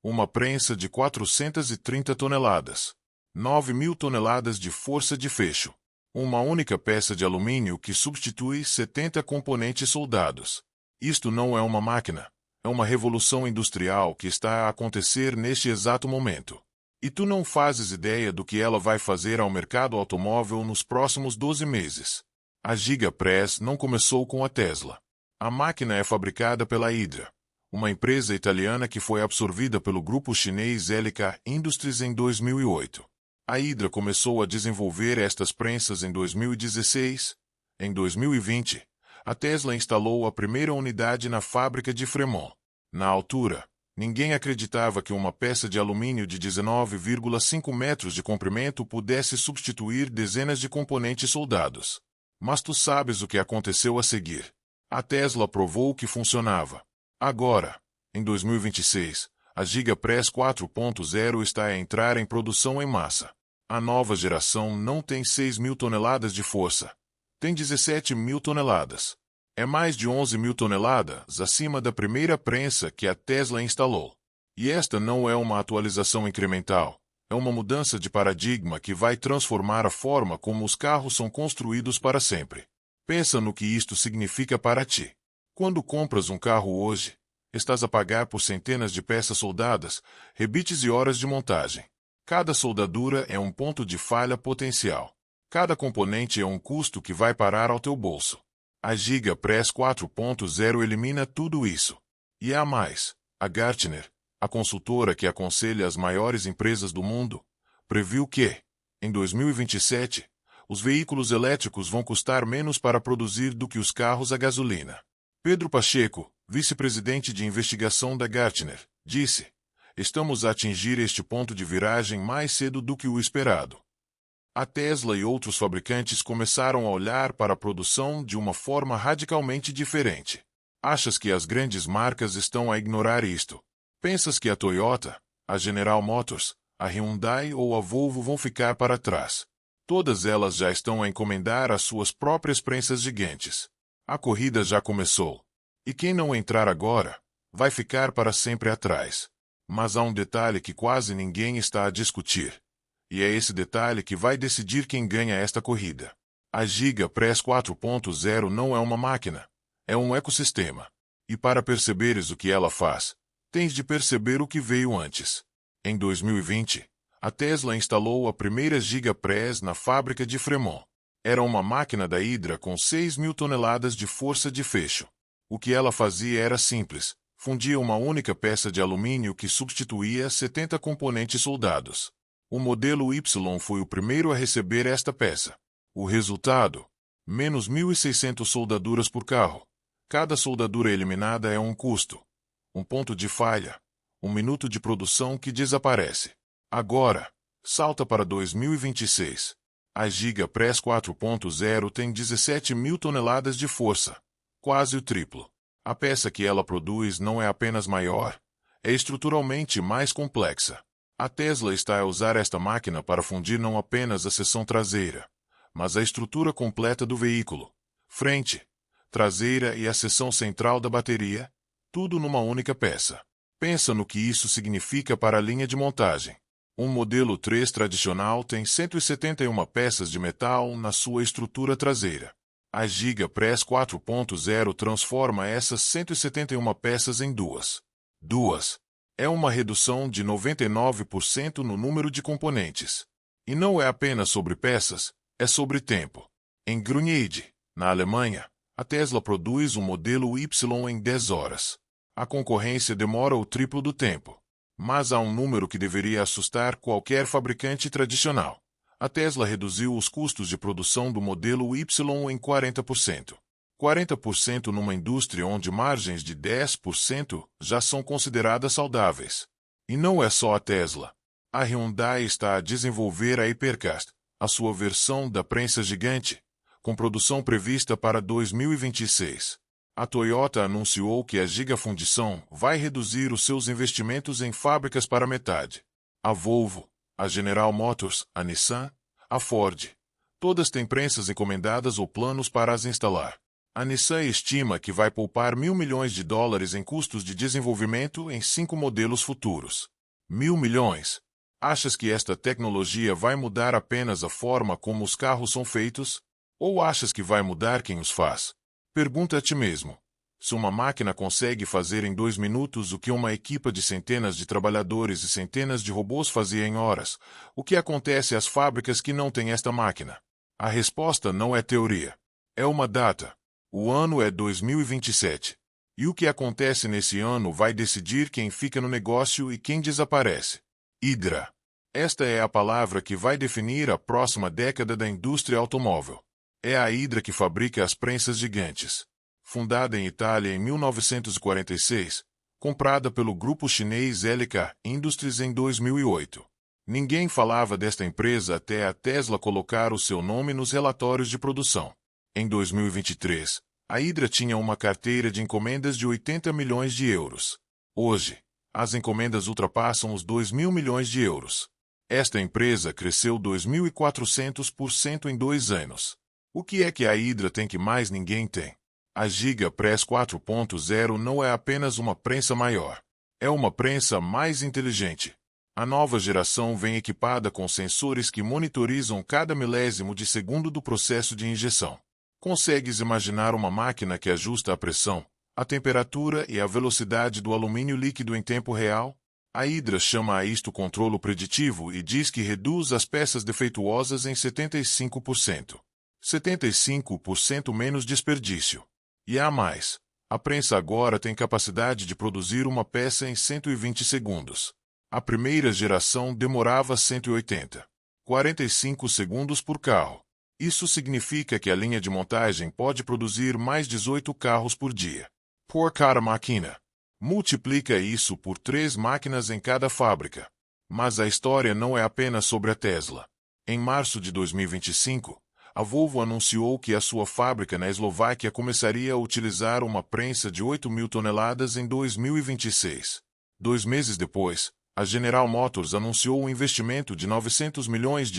Uma prensa de 430 toneladas. 9.000 toneladas de força de fecho. Uma única peça de alumínio que substitui 70 componentes soldados. Isto não é uma máquina. É uma revolução industrial que está a acontecer neste exato momento. E tu não fazes ideia do que ela vai fazer ao mercado automóvel nos próximos 12 meses. A Gigapress não começou com a Tesla. A máquina é fabricada pela Hydra, uma empresa italiana que foi absorvida pelo grupo chinês LK Industries em 2008. A Hydra começou a desenvolver estas prensas em 2016. Em 2020, a Tesla instalou a primeira unidade na fábrica de Fremont. Na altura, ninguém acreditava que uma peça de alumínio de 19,5 metros de comprimento pudesse substituir dezenas de componentes soldados. Mas tu sabes o que aconteceu a seguir. A Tesla provou que funcionava. Agora, em 2026, a Gigapress 4.0 está a entrar em produção em massa. A nova geração não tem 6.000 toneladas de força. Tem 17.000 toneladas. É mais de 11.000 toneladas acima da primeira prensa que a Tesla instalou. E esta não é uma atualização incremental. É uma mudança de paradigma que vai transformar a forma como os carros são construídos para sempre. Pensa no que isto significa para ti. Quando compras um carro hoje, estás a pagar por centenas de peças soldadas, rebites e horas de montagem. Cada soldadura é um ponto de falha potencial. Cada componente é um custo que vai parar ao teu bolso. A Gigapress 4.0 elimina tudo isso. E há mais. A Gartner, a consultora que aconselha as maiores empresas do mundo, previu que, em 2027, os veículos elétricos vão custar menos para produzir do que os carros a gasolina. Pedro Pacheco, vice-presidente de investigação da Gartner, disse: "Estamos a atingir este ponto de viragem mais cedo do que o esperado." A Tesla e outros fabricantes começaram a olhar para a produção de uma forma radicalmente diferente. Achas que as grandes marcas estão a ignorar isto? Pensas que a Toyota, a General Motors, a Hyundai ou a Volvo vão ficar para trás? Todas elas já estão a encomendar as suas próprias prensas gigantes. A corrida já começou. E quem não entrar agora, vai ficar para sempre atrás. Mas há um detalhe que quase ninguém está a discutir. E é esse detalhe que vai decidir quem ganha esta corrida. A Gigapress 4.0 não é uma máquina. É um ecossistema. E para perceberes o que ela faz, tens de perceber o que veio antes. Em 2020, a Tesla instalou a primeira Gigapress na fábrica de Fremont. Era uma máquina da Hydra com 6.000 toneladas de força de fecho. O que ela fazia era simples. Fundia uma única peça de alumínio que substituía 70 componentes soldados. O modelo Y foi o primeiro a receber esta peça. O resultado? Menos 1.600 soldaduras por carro. Cada soldadura eliminada é um custo. Um ponto de falha. Um minuto de produção que desaparece. Agora, salta para 2026. A Gigapress 4.0 tem 17.000 toneladas de força. Quase o triplo. A peça que ela produz não é apenas maior, é estruturalmente mais complexa. A Tesla está a usar esta máquina para fundir não apenas a seção traseira, mas a estrutura completa do veículo, frente, traseira e a seção central da bateria, tudo numa única peça. Pensa no que isso significa para a linha de montagem. Um modelo 3 tradicional tem 171 peças de metal na sua estrutura traseira. A Gigapress 4.0 transforma essas 171 peças em duas. É uma redução de 99% no número de componentes. E não é apenas sobre peças, é sobre tempo. Em Grünheide, na Alemanha, a Tesla produz um modelo Y em 10 horas. A concorrência demora o triplo do tempo. Mas há um número que deveria assustar qualquer fabricante tradicional. A Tesla reduziu os custos de produção do modelo Y em 40%. 40% numa indústria onde margens de 10% já são consideradas saudáveis. E não é só a Tesla. A Hyundai está a desenvolver a Hypercast, a sua versão da prensa gigante, com produção prevista para 2026. A Toyota anunciou que a Gigafundição vai reduzir os seus investimentos em fábricas para metade. A Volvo, a General Motors, a Nissan, a Ford, todas têm prensas encomendadas ou planos para as instalar. A Nissan estima que vai poupar $1.000 milhões em custos de desenvolvimento em 5 modelos futuros. $1.000 milhões? Achas que esta tecnologia vai mudar apenas a forma como os carros são feitos? Ou achas que vai mudar quem os faz? Pergunta a ti mesmo. Se uma máquina consegue fazer em 2 minutos o que uma equipe de centenas de trabalhadores e centenas de robôs fazia em horas, o que acontece às fábricas que não têm esta máquina? A resposta não é teoria. É uma data. O ano é 2027. E o que acontece nesse ano vai decidir quem fica no negócio e quem desaparece. Hydra. Esta é a palavra que vai definir a próxima década da indústria automóvel. É a Hydra que fabrica as prensas gigantes. Fundada em Itália em 1946, comprada pelo grupo chinês LK Industries em 2008. Ninguém falava desta empresa até a Tesla colocar o seu nome nos relatórios de produção. Em 2023, a Hydra tinha uma carteira de encomendas de 80 milhões de euros. Hoje, as encomendas ultrapassam os 2.000 milhões de euros. Esta empresa cresceu 2.400% em 2 anos. O que é que a Hydra tem que mais ninguém tem? A Giga Press 4.0 não é apenas uma prensa maior. É uma prensa mais inteligente. A nova geração vem equipada com sensores que monitorizam cada milésimo de segundo do processo de injeção. Consegues imaginar uma máquina que ajusta a pressão, a temperatura e a velocidade do alumínio líquido em tempo real? A Hydra chama a isto controlo preditivo e diz que reduz as peças defeituosas em 75%. 75% menos desperdício. E há mais. A prensa agora tem capacidade de produzir uma peça em 120 segundos. A primeira geração demorava 180. 45 segundos por carro. Isso significa que a linha de montagem pode produzir mais 18 carros por dia. Por cada máquina. Multiplica isso por 3 máquinas em cada fábrica. Mas a história não é apenas sobre a Tesla. Em março de 2025, a Volvo anunciou que a sua fábrica na Eslováquia começaria a utilizar uma prensa de 8.000 toneladas em 2026. 2 meses depois, a General Motors anunciou um investimento de $900 milhões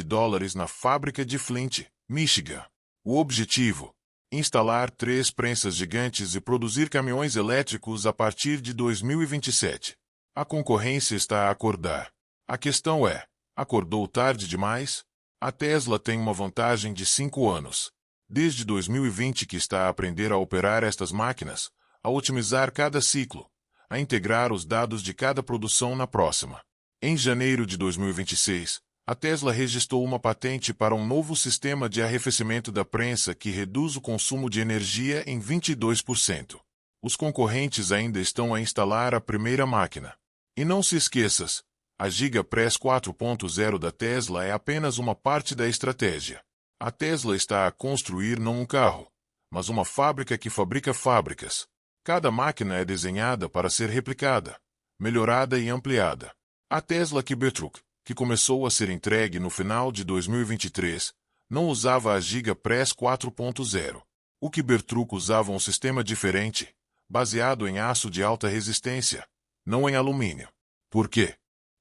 na fábrica de Flint, Michigan. O objetivo? Instalar 3 prensas gigantes e produzir caminhões elétricos a partir de 2027. A concorrência está a acordar. A questão é, acordou tarde demais? A Tesla tem uma vantagem de 5 anos. Desde 2020 que está a aprender a operar estas máquinas, a otimizar cada ciclo, a integrar os dados de cada produção na próxima. Em janeiro de 2026, a Tesla registrou uma patente para um novo sistema de arrefecimento da prensa que reduz o consumo de energia em 22%. Os concorrentes ainda estão a instalar a primeira máquina. E não se esqueças, a Giga Press 4.0 da Tesla é apenas uma parte da estratégia. A Tesla está a construir não um carro, mas uma fábrica que fabrica fábricas. Cada máquina é desenhada para ser replicada, melhorada e ampliada. A Tesla Cybertruck, que começou a ser entregue no final de 2023, não usava a Giga Press 4.0. O Cybertruck usava um sistema diferente, baseado em aço de alta resistência, não em alumínio. Por quê?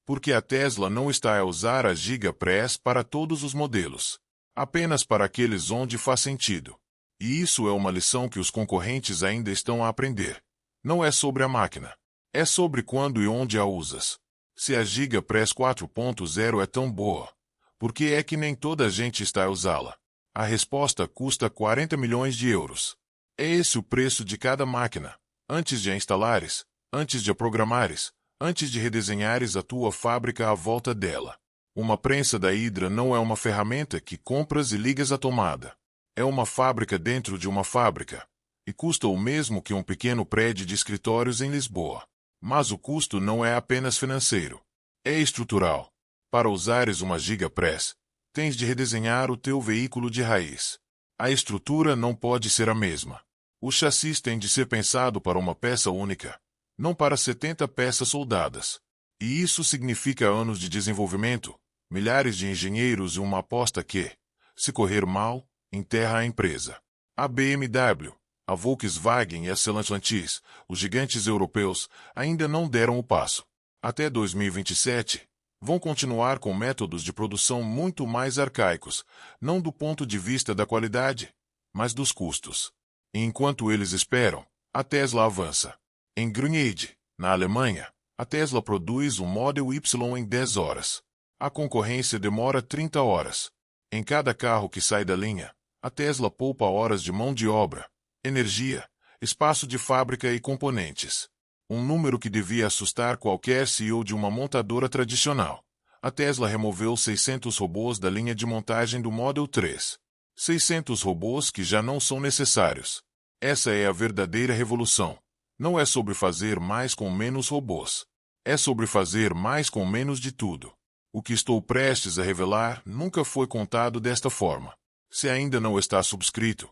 Porque a Tesla não está a usar a Giga Press para todos os modelos, apenas para aqueles onde faz sentido. E isso é uma lição que os concorrentes ainda estão a aprender. Não é sobre a máquina. É sobre quando e onde a usas. Se a Giga Press 4.0 é tão boa, por que é que nem toda a gente está a usá-la? A resposta custa 40 milhões de euros. É esse o preço de cada máquina, antes de a instalares, antes de a programares, antes de redesenhares a tua fábrica à volta dela. Uma prensa da Hydra não é uma ferramenta que compras e ligas à tomada. É uma fábrica dentro de uma fábrica. E custa o mesmo que um pequeno prédio de escritórios em Lisboa. Mas o custo não é apenas financeiro. É estrutural. Para usares uma Giga Press, tens de redesenhar o teu veículo de raiz. A estrutura não pode ser a mesma. O chassi tem de ser pensado para uma peça única, não para 70 peças soldadas. E isso significa anos de desenvolvimento, milhares de engenheiros e uma aposta que, se correr mal, enterra a empresa. A BMW, a Volkswagen e a Stellantis, os gigantes europeus, ainda não deram o passo. Até 2027, vão continuar com métodos de produção muito mais arcaicos, não do ponto de vista da qualidade, mas dos custos. E enquanto eles esperam, a Tesla avança. Em Grünheide, na Alemanha, a Tesla produz um Model Y em 10 horas. A concorrência demora 30 horas. Em cada carro que sai da linha, a Tesla poupa horas de mão de obra, energia, espaço de fábrica e componentes. Um número que devia assustar qualquer CEO de uma montadora tradicional. A Tesla removeu 600 robôs da linha de montagem do Model 3. 600 robôs que já não são necessários. Essa é a verdadeira revolução. Não é sobre fazer mais com menos robôs. É sobre fazer mais com menos de tudo. O que estou prestes a revelar nunca foi contado desta forma. Se ainda não está subscrito,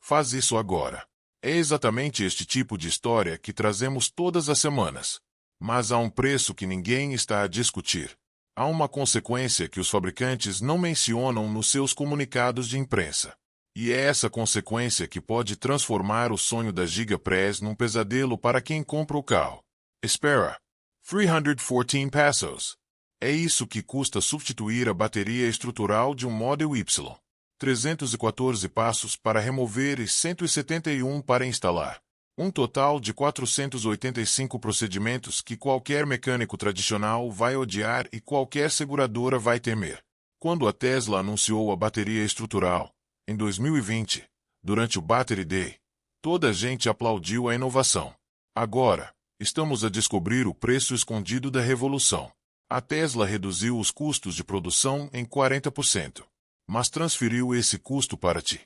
faz isso agora. É exatamente este tipo de história que trazemos todas as semanas. Mas há um preço que ninguém está a discutir. Há uma consequência que os fabricantes não mencionam nos seus comunicados de imprensa. E é essa consequência que pode transformar o sonho da Gigapress num pesadelo para quem compra o carro. Espera. 314 pesos. É isso que custa substituir a bateria estrutural de um Model Y. 314 passos para remover e 171 para instalar. Um total de 485 procedimentos que qualquer mecânico tradicional vai odiar e qualquer seguradora vai temer. Quando a Tesla anunciou a bateria estrutural, em 2020, durante o Battery Day, toda a gente aplaudiu a inovação. Agora, estamos a descobrir o preço escondido da revolução. A Tesla reduziu os custos de produção em 40%, mas transferiu esse custo para ti,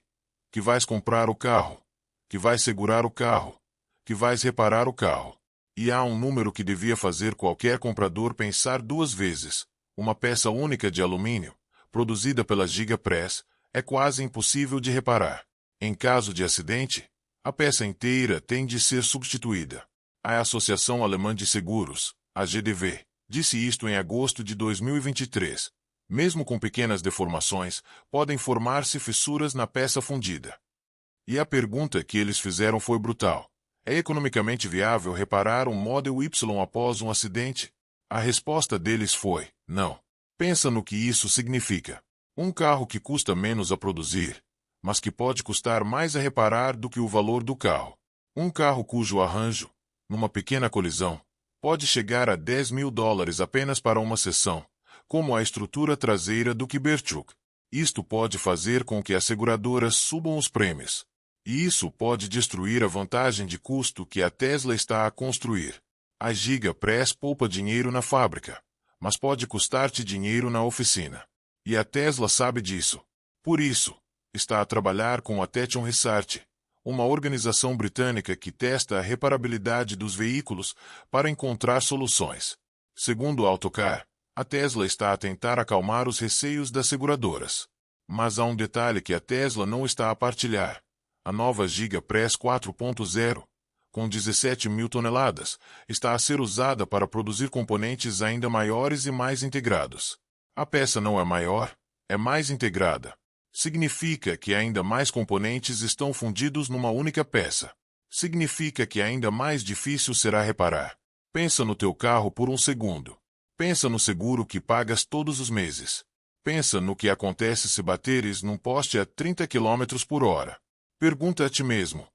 que vais comprar o carro, que vais segurar o carro, que vais reparar o carro. E há um número que devia fazer qualquer comprador pensar duas vezes. Uma peça única de alumínio, produzida pela Gigapress, é quase impossível de reparar. Em caso de acidente, a peça inteira tem de ser substituída. A Associação Alemã de Seguros, a GDW, disse isto em agosto de 2023. Mesmo com pequenas deformações, podem formar-se fissuras na peça fundida. E a pergunta que eles fizeram foi brutal. É economicamente viável reparar um Model Y após um acidente? A resposta deles foi: não. Pensa no que isso significa. Um carro que custa menos a produzir, mas que pode custar mais a reparar do que o valor do carro. Um carro cujo arranjo, numa pequena colisão, pode chegar a $10.000 apenas para uma sessão, como a estrutura traseira do Cybertruck. Isto pode fazer com que as seguradoras subam os prêmios. E isso pode destruir a vantagem de custo que a Tesla está a construir. A Gigapress poupa dinheiro na fábrica, mas pode custar-te dinheiro na oficina. E a Tesla sabe disso. Por isso, está a trabalhar com a Teton Research, uma organização britânica que testa a reparabilidade dos veículos para encontrar soluções. Segundo a Autocar, a Tesla está a tentar acalmar os receios das seguradoras. Mas há um detalhe que a Tesla não está a partilhar. A nova Gigapress 4.0, com 17.000 toneladas, está a ser usada para produzir componentes ainda maiores e mais integrados. A peça não é maior, é mais integrada. Significa que ainda mais componentes estão fundidos numa única peça. Significa que ainda mais difícil será reparar. Pensa no teu carro por um segundo. Pensa no seguro que pagas todos os meses. Pensa no que acontece se bateres num poste a 30 km por hora. Pergunta a ti mesmo: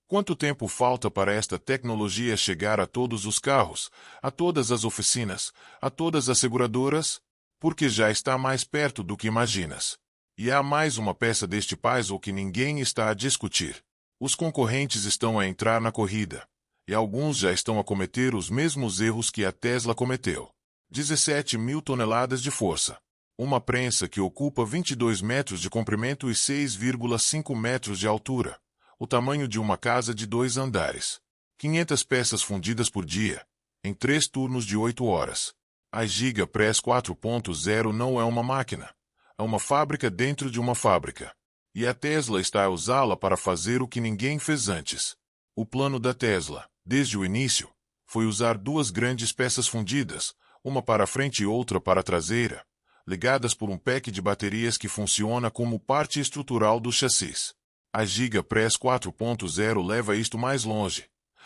quanto tempo falta para esta tecnologia chegar a todos os carros, a todas as oficinas, a todas as seguradoras? Porque já está mais perto do que imaginas. E há mais uma peça deste puzzle que ninguém está a discutir. Os concorrentes estão a entrar na corrida, e alguns já estão a cometer os mesmos erros que a Tesla cometeu. 17.000 toneladas de força. Uma prensa que ocupa 22 metros de comprimento e 6,5 metros de altura. O tamanho de uma casa de 2 andares. 500 peças fundidas por dia, em 3 turnos de 8 horas. A Gigapress 4.0 não é uma máquina. É uma fábrica dentro de uma fábrica. E a Tesla está a usá-la para fazer o que ninguém fez antes. O plano da Tesla, desde o início, foi usar 2 grandes peças fundidas, uma para a frente e outra para a traseira, ligadas por um pack de baterias que funciona como parte estrutural do chassis. A Gigapress 4.0 leva isto mais longe.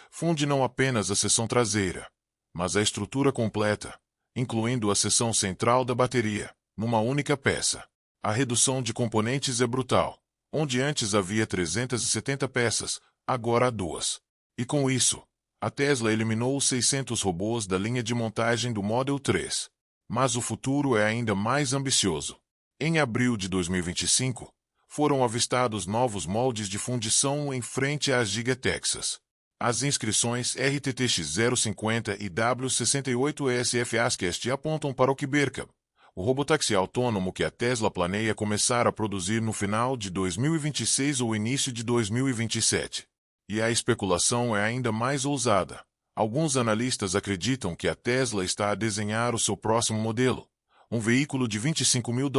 Funde não apenas a seção traseira, mas a estrutura completa, incluindo a seção central da bateria, numa única peça. A redução de componentes é brutal. Onde antes havia 370 peças, agora há 2. E com isso, a Tesla eliminou os 600 robôs da linha de montagem do Model 3. Mas o futuro é ainda mais ambicioso. Em abril de 2025, foram avistados novos moldes de fundição em frente à Giga Texas. As inscrições RTTX 050 e W68ESF ASCII apontam para o Cybercab, o robotáxi autônomo que a Tesla planeia começar a produzir no final de 2026 ou início de 2027. E a especulação é ainda mais ousada. Alguns analistas acreditam que a Tesla está a desenhar o seu próximo modelo, um veículo de $25 mil,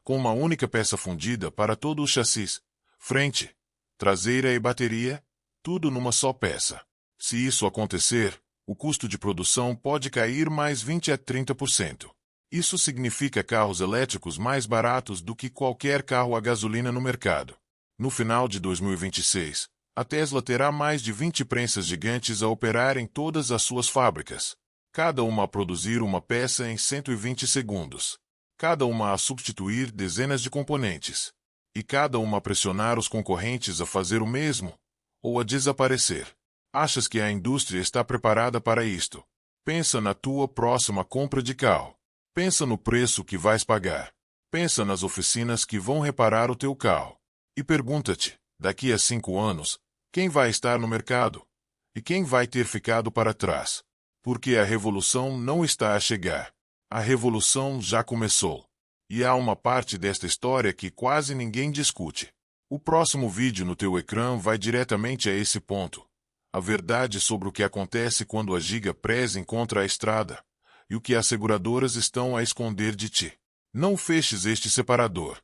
com uma única peça fundida para todo o chassi, frente, traseira e bateria, tudo numa só peça. Se isso acontecer, o custo de produção pode cair mais 20 a 30%. Isso significa carros elétricos mais baratos do que qualquer carro a gasolina no mercado. No final de 2026, a Tesla terá mais de 20 prensas gigantes a operar em todas as suas fábricas. Cada uma a produzir uma peça em 120 segundos. Cada uma a substituir dezenas de componentes. E cada uma a pressionar os concorrentes a fazer o mesmo, ou a desaparecer. Achas que a indústria está preparada para isto? Pensa na tua próxima compra de carro. Pensa no preço que vais pagar. Pensa nas oficinas que vão reparar o teu carro. E pergunta-te, daqui a 5 anos, quem vai estar no mercado? E quem vai ter ficado para trás? Porque a revolução não está a chegar. A revolução já começou. E há uma parte desta história que quase ninguém discute. O próximo vídeo no teu ecrã vai diretamente a esse ponto. A verdade sobre o que acontece quando a Giga Press encontra a estrada, e o que as seguradoras estão a esconder de ti. Não feches este separador.